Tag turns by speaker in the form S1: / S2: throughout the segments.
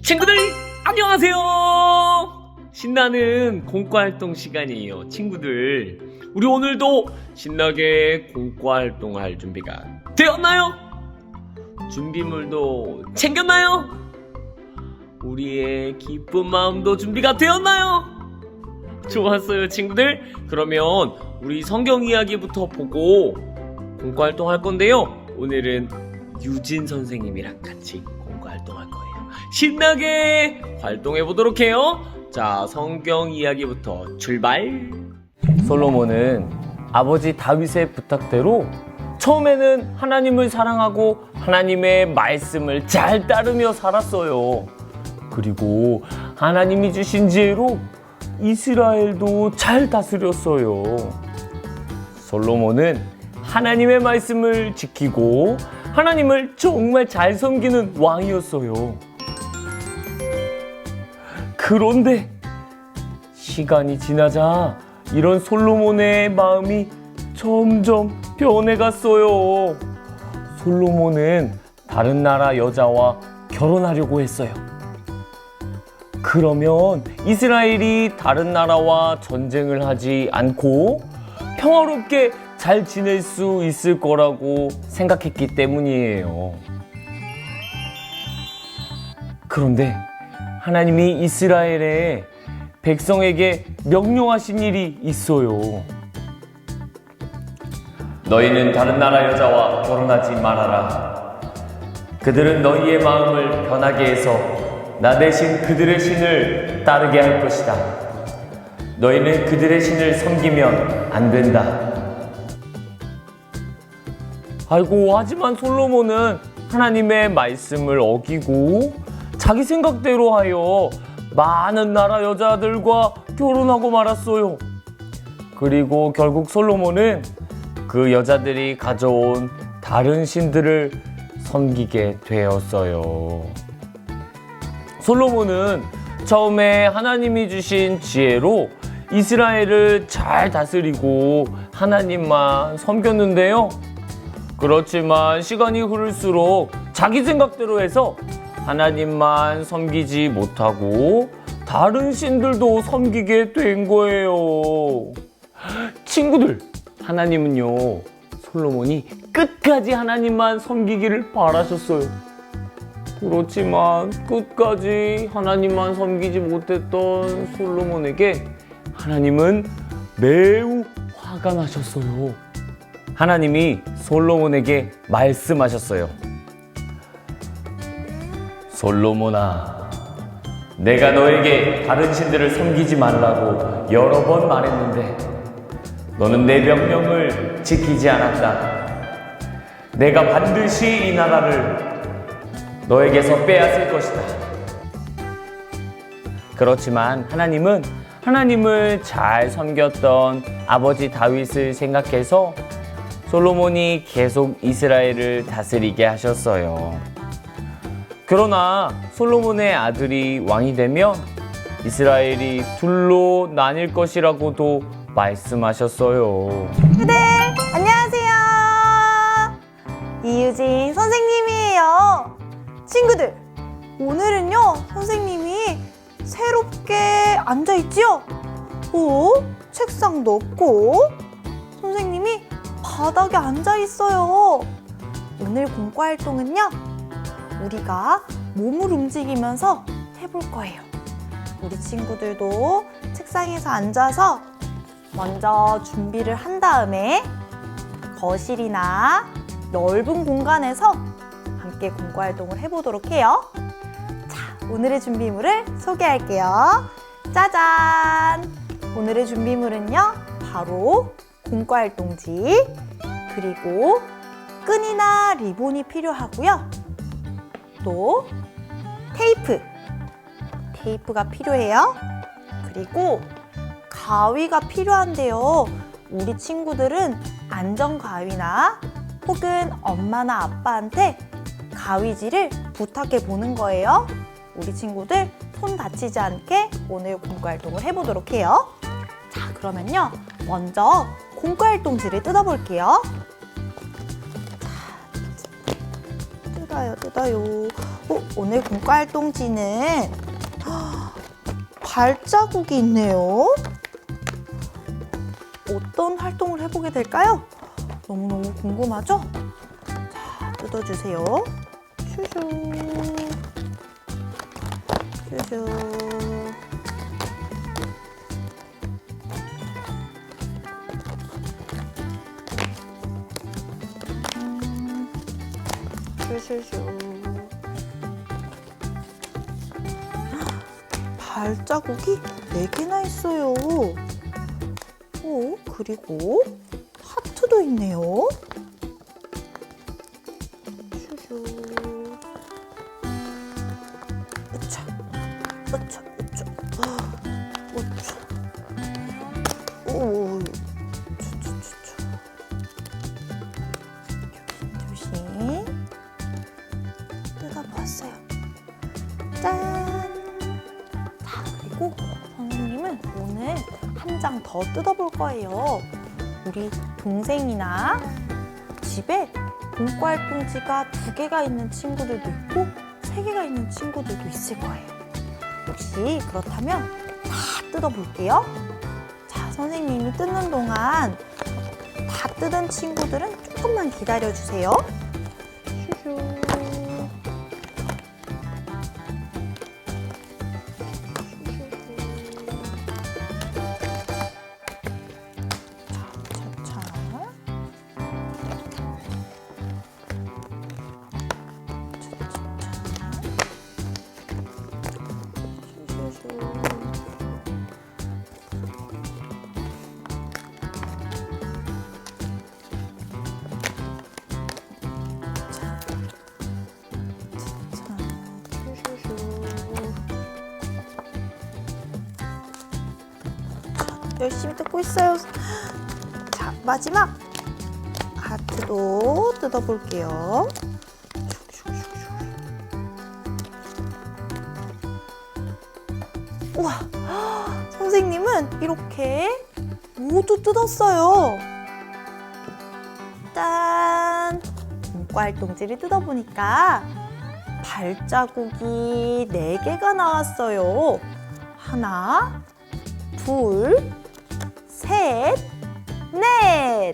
S1: 친구들 안녕하세요. 신나는 공과활동 시간이에요. 친구들, 우리 오늘도 신나게 공과활동할 준비가 되었나요? 준비물도 챙겼나요? 우리의 기쁜 마음도 준비가 되었나요? 좋았어요, 친구들. 그러면 우리 성경 이야기부터 보고 공과활동 할 건데요. 오늘은 유진 선생님이랑 같이 공과활동할 거예요. 신나게 활동해 보도록 해요. 자, 성경 이야기부터 출발.
S2: 솔로몬은 아버지 다윗의 부탁대로 처음에는 하나님을 사랑하고 하나님의 말씀을 잘 따르며 살았어요. 그리고 하나님이 주신 지혜로 이스라엘도 잘 다스렸어요. 솔로몬은 하나님의 말씀을 지키고 하나님을 정말 잘 섬기는 왕이었어요. 그런데 시간이 지나자 이런 솔로몬의 마음이 점점 변해갔어요. 솔로몬은 다른 나라 여자와 결혼하려고 했어요. 그러면 이스라엘이 다른 나라와 전쟁을 하지 않고 평화롭게 잘 지낼 수 있을 거라고 생각했기 때문이에요. 그런데 하나님이 이스라엘의 백성에게 명령하신 일이 있어요. 너희는 다른 나라 여자와 결혼하지 말아라. 그들은 너희의 마음을 변하게 해서 나 대신 그들의 신을 따르게 할 것이다. 너희는 그들의 신을 섬기면 안 된다. 아이고, 하지만 솔로몬은 하나님의 말씀을 어기고 자기 생각대로 하여 많은 나라 여자들과 결혼하고 말았어요. 그리고 결국 솔로몬은 그 여자들이 가져온 다른 신들을 섬기게 되었어요. 솔로몬은 처음에 하나님이 주신 지혜로 이스라엘을 잘 다스리고 하나님만 섬겼는데요. 그렇지만 시간이 흐를수록 자기 생각대로 해서 하나님만 섬기지 못하고 다른 신들도 섬기게 된 거예요. 친구들, 하나님은요, 솔로몬이 끝까지 하나님만 섬기기를 바라셨어요. 그렇지만 끝까지 하나님만 섬기지 못했던 솔로몬에게 하나님은 매우 화가 나셨어요. 하나님이 솔로몬에게 말씀하셨어요. 솔로몬아, 내가 너에게 다른 신들을 섬기지 말라고 여러 번 말했는데 너는 내 명령을 지키지 않았다. 내가 반드시 이 나라를 너에게서 빼앗을 것이다. 그렇지만 하나님은 하나님을 잘 섬겼던 아버지 다윗을 생각해서 솔로몬이 계속 이스라엘을 다스리게 하셨어요. 그러나 솔로몬의 아들이 왕이 되면 이스라엘이 둘로 나뉠 것이라고도 말씀하셨어요.
S3: 네, 안녕하세요. 이유진 선생님이에요. 친구들, 오늘은요, 선생님이 새롭게 앉아있지요? 책상도 없고 선생님이 바닥에 앉아있어요. 오늘 공과활동은요, 우리가 몸을 움직이면서 해볼 거예요. 우리 친구들도 책상에서 앉아서 먼저 준비를 한 다음에 거실이나 넓은 공간에서 함께 공과활동을 해보도록 해요. 자, 오늘의 준비물을 소개할게요. 짜잔! 오늘의 준비물은요, 바로 공과활동지, 그리고 끈이나 리본이 필요하고요. 또 테이프가 필요해요. 그리고 가위가 필요한데요. 우리 친구들은 안전가위나 혹은 엄마나 아빠한테 가위질을 부탁해 보는 거예요. 우리 친구들 손 다치지 않게 오늘 공과활동을 해보도록 해요. 자, 그러면요, 먼저 공과활동지를 뜯어볼게요. 자, 뜯어요. 오늘 공과활동지는 발자국이 있네요. 어떤 활동을 해보게 될까요? 너무너무 궁금하죠? 자, 뜯어주세요. 슈슈. 슈슈. 슈슈슈. 발자국이 4개나 있어요. 그리고 하트도 있네요. 슈슈. 으차, 으차, 으차, 으차. 오, 조심. 뜯어보았어요. 짠! 자, 그리고 선생님은 오늘 한 장 더 뜯어볼 거예요. 우리 동생이나 집에 공과활동지가 2개가 있는 친구들도 있고 3개가 있는 친구들도 있을 거예요. 혹시 그렇다면 다 뜯어볼게요. 자, 선생님이 뜯는 동안 다 뜯은 친구들은 조금만 기다려주세요. 슈슈. 열심히 뜯고 있어요. 자, 마지막 하트도 뜯어볼게요. 우와, 선생님은 이렇게 모두 뜯었어요. 짠! 공과활동지를 뜯어보니까 발자국이 4개가 나왔어요. 하나, 둘, 셋, 넷!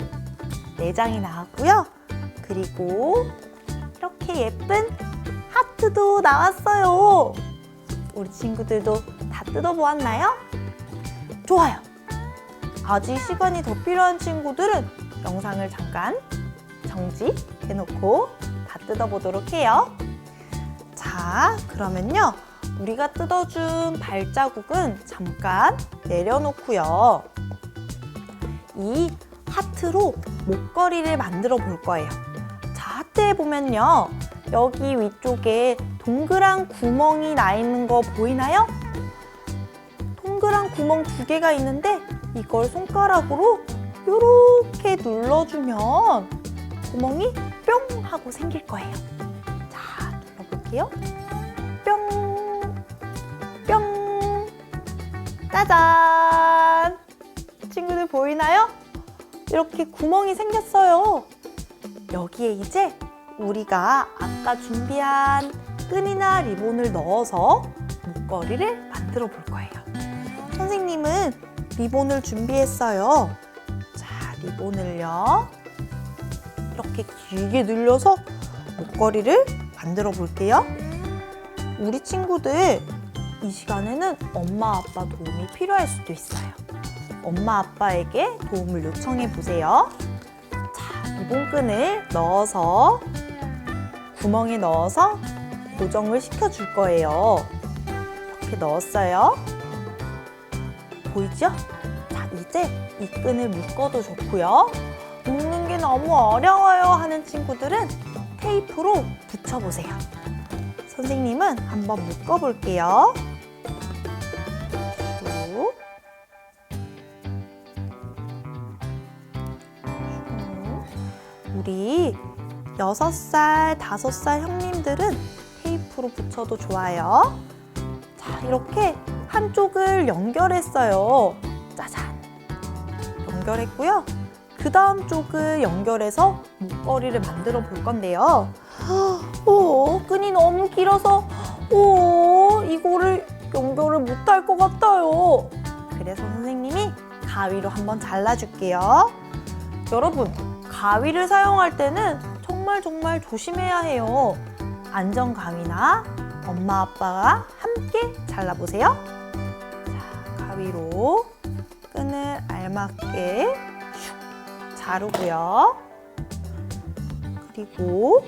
S3: 4장이 나왔고요. 그리고 이렇게 예쁜 하트도 나왔어요. 우리 친구들도 다 뜯어보았나요? 좋아요. 아직 시간이 더 필요한 친구들은 영상을 잠깐 정지해놓고 다 뜯어보도록 해요. 자, 그러면요. 우리가 뜯어준 발자국은 잠깐 내려놓고요. 이 하트로 목걸이를 만들어 볼 거예요. 자, 하트에 보면요. 여기 위쪽에 동그란 구멍이 나 있는 거 보이나요? 동그란 구멍 2개가 있는데 이걸 손가락으로 이렇게 눌러주면 구멍이 뿅 하고 생길 거예요. 자, 눌러볼게요. 뿅! 뿅! 짜잔! 친구들 보이나요? 이렇게 구멍이 생겼어요. 여기에 이제 우리가 아까 준비한 끈이나 리본을 넣어서 목걸이를 만들어 볼 거예요. 선생님은 리본을 준비했어요. 자, 리본을요. 이렇게 길게 늘려서 목걸이를 만들어 볼게요. 우리 친구들 이 시간에는 엄마 아빠 도움이 필요할 수도 있어요. 엄마 아빠에게 도움을 요청해 보세요. 자, 리본끈을 넣어서 구멍에 넣어서 고정을 시켜줄 거예요. 이렇게 넣었어요. 보이죠? 자, 이제 이 끈을 묶어도 좋고요. 묶는 게 너무 어려워요 하는 친구들은 테이프로 붙여보세요. 선생님은 한번 묶어볼게요. 쭉. 우리 6살, 5살 형님들은 테이프로 붙여도 좋아요. 자, 이렇게 한쪽을 연결했어요. 짜잔! 연결했고요. 그 다음 쪽을 연결해서 목걸이를 만들어 볼 건데요. 끈이 너무 길어서 이거를 연결을 못할 것 같아요. 그래서 선생님이 가위로 한번 잘라줄게요. 여러분, 가위를 사용할 때는 정말 조심해야 해요. 안전 가위나 엄마 아빠가 함께 잘라보세요. 자, 가위로 끈을 알맞게 슉 자르고요. 그리고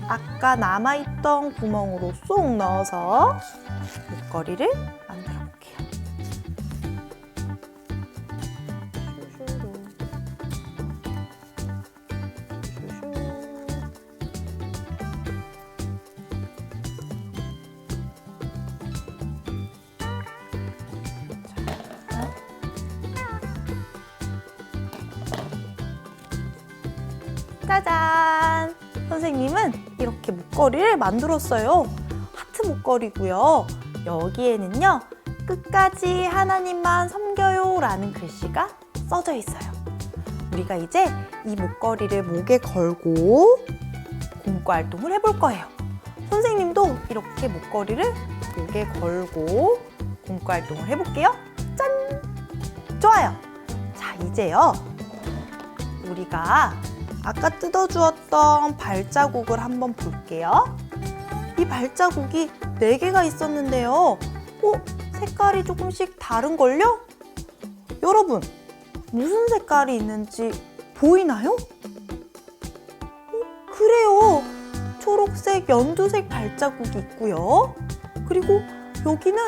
S3: 아까 남아있던 구멍으로 쏙 넣어서 목걸이를 만들어 볼게요. 짜잔! 선생님은 이렇게 목걸이를 만들었어요. 하트 목걸이고요. 여기에는요, 끝까지 하나님만 섬겨요 라는 글씨가 써져 있어요. 우리가 이제 이 목걸이를 목에 걸고 공과 활동을 해볼 거예요. 선생님도 이렇게 목걸이를 목에 걸고 공과 활동을 해볼게요. 짠! 좋아요. 자, 이제요, 우리가 아까 뜯어주었던 발자국을 한번 볼게요. 이 발자국이 4개가 있었는데요. 색깔이 조금씩 다른걸요? 여러분, 무슨 색깔이 있는지 보이나요? 그래요. 초록색, 연두색 발자국이 있고요. 그리고 여기는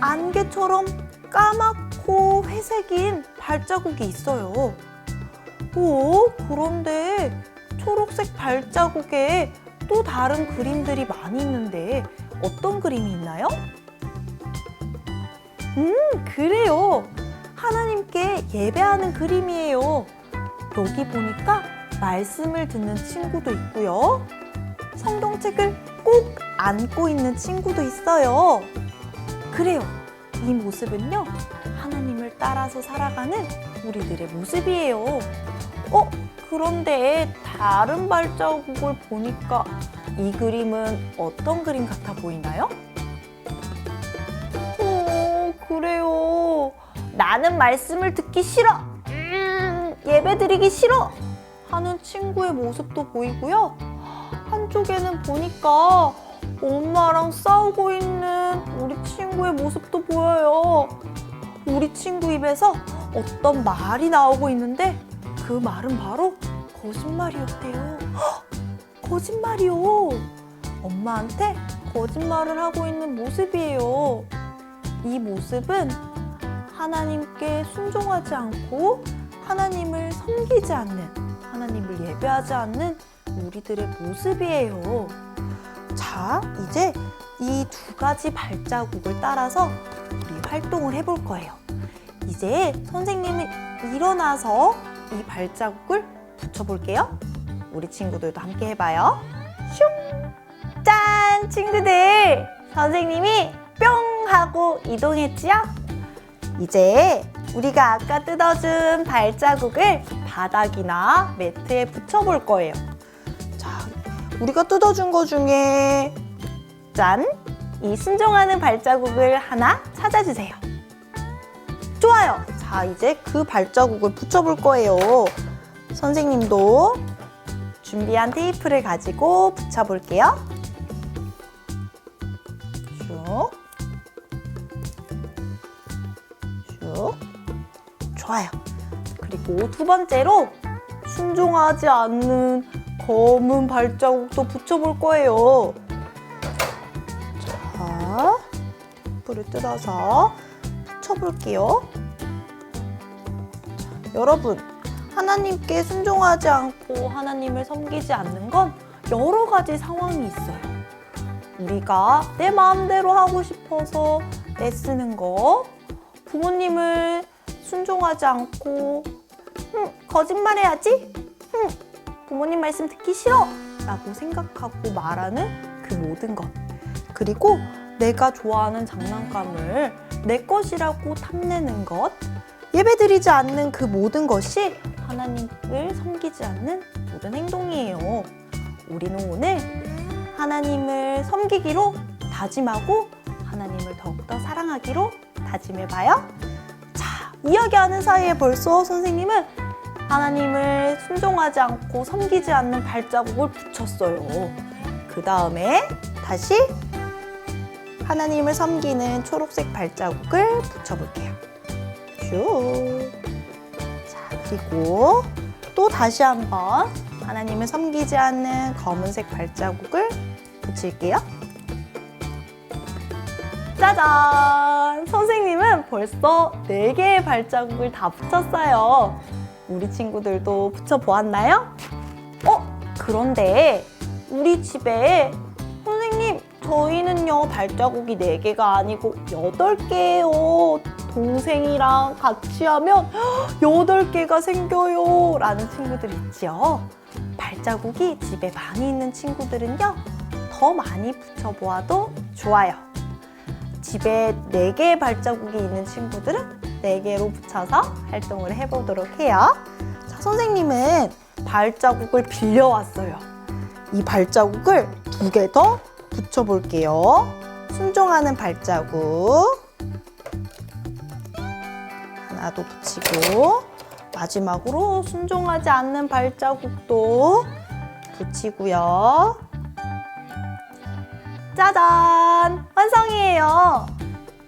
S3: 안개처럼 까맣고 회색인 발자국이 있어요. 그런데 초록색 발자국에 또 다른 그림들이 많이 있는데 어떤 그림이 있나요? 그래요. 하나님께 예배하는 그림이에요. 여기 보니까 말씀을 듣는 친구도 있고요. 성경책을 꼭 안고 있는 친구도 있어요. 그래요. 이 모습은요, 하나님을 따라서 살아가는 우리들의 모습이에요. 그런데 다른 발자국을 보니까 이 그림은 어떤 그림 같아 보이나요? 그래요. 나는 말씀을 듣기 싫어. 예배드리기 싫어. 하는 친구의 모습도 보이고요. 한쪽에는 보니까 엄마랑 싸우고 있는 우리 친구의 모습도 보여요. 우리 친구 입에서 어떤 말이 나오고 있는데 그 말은 바로 거짓말이었대요. 거짓말이요. 엄마한테 거짓말을 하고 있는 모습이에요. 이 모습은 하나님께 순종하지 않고 하나님을 섬기지 않는, 하나님을 예배하지 않는 우리들의 모습이에요. 자, 이제 이 2가지 발자국을 따라서 우리 활동을 해볼 거예요. 이제 선생님은 일어나서 이 발자국을 붙여볼게요. 우리 친구들도 함께 해봐요. 슝! 짠! 친구들! 선생님이 뿅! 하고 이동했지요? 이제 우리가 아까 뜯어준 발자국을 바닥이나 매트에 붙여볼 거예요. 자, 우리가 뜯어준 거 중에 짠! 이 순종하는 발자국을 하나 찾아주세요. 좋아요! 자, 이제 그 발자국을 붙여볼 거예요. 선생님도 준비한 테이프를 가지고 붙여볼게요. 쭉. 쭉. 좋아요. 그리고 2번째로 순종하지 않는 검은 발자국도 붙여볼 거예요. 자, 테이프를 뜯어서 붙여볼게요. 자, 여러분, 하나님께 순종하지 않고 하나님을 섬기지 않는 건 여러 가지 상황이 있어요. 우리가 내 마음대로 하고 싶어서 애쓰는 거, 부모님을 순종하지 않고 거짓말해야지? 부모님 말씀 듣기 싫어! 라고 생각하고 말하는 그 모든 것, 그리고 내가 좋아하는 장난감을 내 것이라고 탐내는 것, 예배드리지 않는 그 모든 것이 하나님을 섬기지 않는 모든 행동이에요. 우리는 오늘 하나님을 섬기기로 다짐하고 하나님을 더욱더 사랑하기로 다짐해봐요. 자, 이야기하는 사이에 벌써 선생님은 하나님을 순종하지 않고 섬기지 않는 발자국을 붙였어요. 그 다음에 다시 하나님을 섬기는 초록색 발자국을 붙여볼게요. 쭉. 자, 그리고 또 다시 한번 하나님을 섬기지 않는 검은색 발자국을 붙일게요. 짜잔! 선생님은 벌써 4개의 발자국을 다 붙였어요. 우리 친구들도 붙여보았나요? 그런데 우리 집에 선생님, 저희는요 발자국이 4개가 아니고 8개예요. 동생이랑 같이 하면 8개가 생겨요 라는 친구들 있지요. 발자국이 집에 많이 있는 친구들은요 더 많이 붙여보아도 좋아요. 집에 4개의 발자국이 있는 친구들은 4개로 붙여서 활동을 해보도록 해요. 자, 선생님은 발자국을 빌려왔어요. 이 발자국을 2개 더 붙여볼게요. 순종하는 발자국 하나 더 붙이고, 마지막으로 순종하지 않는 발자국도 붙이고요. 짜잔! 완성이에요.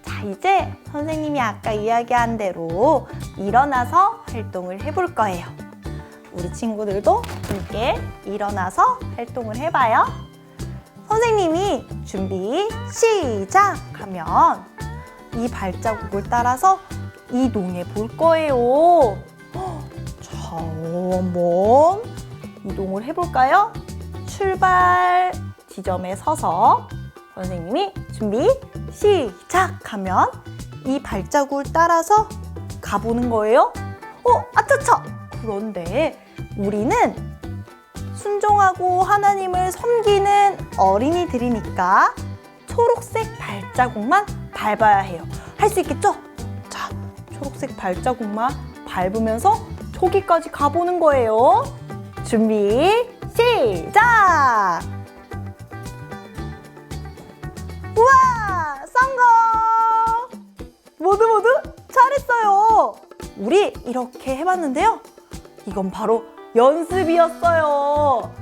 S3: 자, 이제 선생님이 아까 이야기한 대로 일어나서 활동을 해볼 거예요. 우리 친구들도 함께 일어나서 활동을 해봐요. 선생님이 준비 시작 하면 이 발자국을 따라서 이동해 볼 거예요. 자, 한번 이동을 해볼까요? 출발 지점에 서서 선생님이 준비 시작 하면 이 발자국을 따라서 가보는 거예요. 아차차! 그런데 우리는 순종하고 하나님을 섬기는 어린이들이니까 초록색 발자국만 밟아야 해요. 할 수 있겠죠? 자, 초록색 발자국만 밟으면서 저기까지 가보는 거예요. 준비 시작! 우와! 성공! 모두 잘했어요. 우리 이렇게 해봤는데요. 이건 바로 연습이었어요.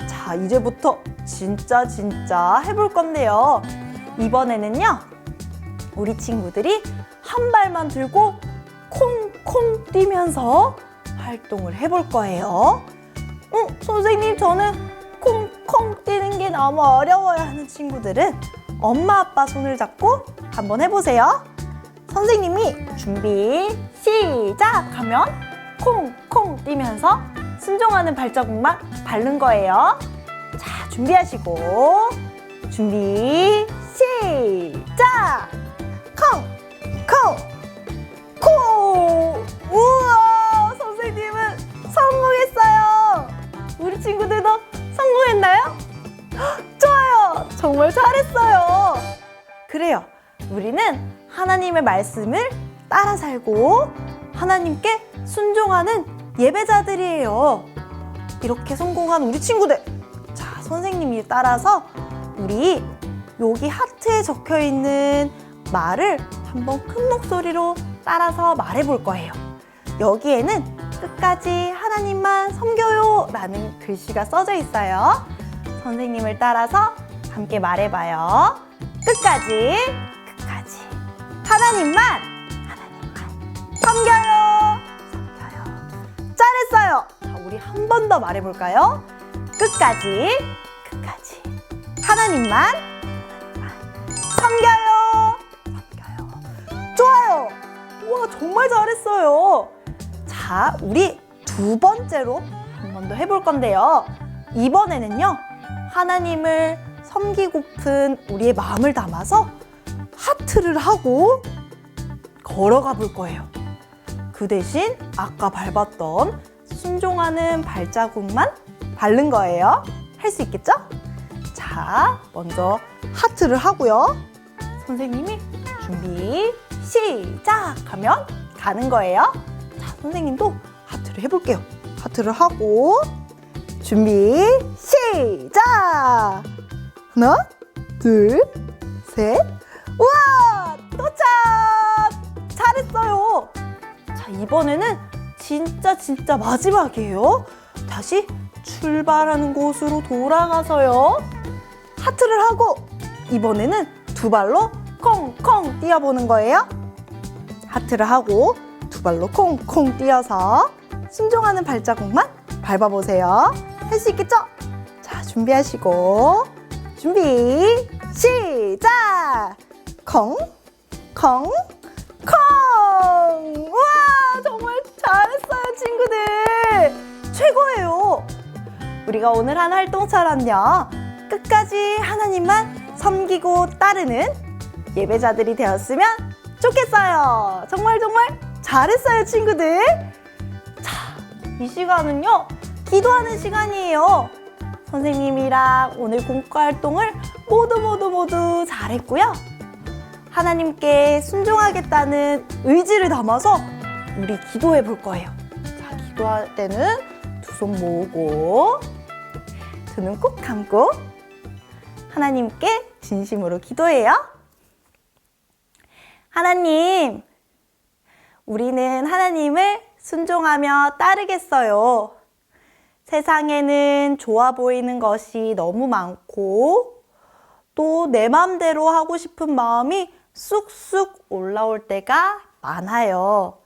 S3: 자, 이제부터 진짜 해볼 건데요. 이번에는요, 우리 친구들이 한 발만 들고 콩콩 뛰면서 활동을 해볼 거예요. 선생님, 저는 콩콩 뛰는 게 너무 어려워요 하는 친구들은 엄마 아빠 손을 잡고 한번 해보세요. 선생님이 준비 시작 하면 콩콩 뛰면서 순종하는 발자국만 밟는 거예요. 자, 준비하시고 준비 시작! 콩콩 콩! 우와! 선생님은 성공했어요. 우리 친구들도 성공했나요? 좋아요! 정말 잘했어요. 그래요. 우리는 하나님의 말씀을 따라 살고 하나님께 순종하는 예배자들이에요. 이렇게 성공한 우리 친구들, 자, 선생님이 따라서 우리 여기 하트에 적혀있는 말을 한번 큰 목소리로 따라서 말해볼 거예요. 여기에는 끝까지 하나님만 섬겨요 라는 글씨가 써져 있어요. 선생님을 따라서 함께 말해봐요. 끝까지 하나님만 섬겨요. 잘했어요. 자, 우리 한 번 더 말해볼까요? 끝까지 하나님만 섬겨요. 좋아요. 우와, 정말 잘했어요. 자, 우리 2번째로 한 번 더 해볼 건데요. 이번에는요, 하나님을 섬기고픈 우리의 마음을 담아서 하트를 하고 걸어가 볼 거예요. 그 대신 아까 밟았던 순종하는 발자국만 밟는 거예요. 할 수 있겠죠? 자, 먼저 하트를 하고요. 선생님이 준비 시작 하면 가는 거예요. 자, 선생님도 하트를 해볼게요. 하트를 하고 준비, 시작! 하나, 둘, 셋. 우와! 도착! 잘했어요. 자, 이번에는 진짜 마지막이에요. 다시 출발하는 곳으로 돌아가서요. 하트를 하고 이번에는 두 발로 콩콩 뛰어보는 거예요. 하트를 하고 두 발로 콩콩 뛰어서 순종하는 발자국만 밟아보세요. 할 수 있겠죠? 자, 준비하시고 준비 시작! 콩 콩 콩! 우와, 정말 잘했어요, 친구들. 최고예요. 우리가 오늘 한 활동처럼요, 끝까지 하나님만 섬기고 따르는 예배자들이 되었으면 좋겠어요. 정말 잘했어요, 친구들. 자, 이 시간은요, 기도하는 시간이에요. 선생님이랑 오늘 공과 활동을 모두 잘했고요. 하나님께 순종하겠다는 의지를 담아서 우리 기도해 볼 거예요. 자, 기도할 때는 두 손 모으고 두 눈 꼭 감고 하나님께 진심으로 기도해요. 하나님, 우리는 하나님을 순종하며 따르겠어요. 세상에는 좋아 보이는 것이 너무 많고 또 내 맘대로 하고 싶은 마음이 쑥쑥 올라올 때가 많아요.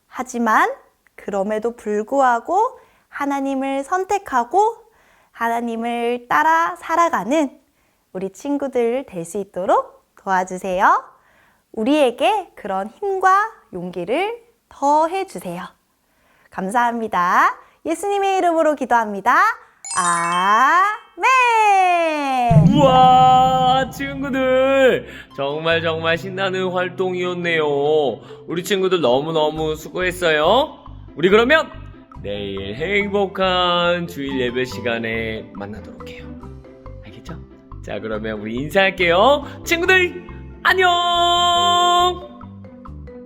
S3: 하지만 그럼에도 불구하고 하나님을 선택하고 하나님을 따라 살아가는 우리 친구들 될 수 있도록 도와주세요. 우리에게 그런 힘과 용기를 더해 주세요. 감사합니다. 예수님의 이름으로 기도합니다. 아멘.
S1: 우와, 친구들 정말 신나는 활동이었네요. 우리 친구들 너무너무 수고했어요. 우리 그러면 내일 행복한 주일 예배 시간에 만나도록 해요. 알겠죠? 자, 그러면 우리 인사할게요. 친구들 안녕.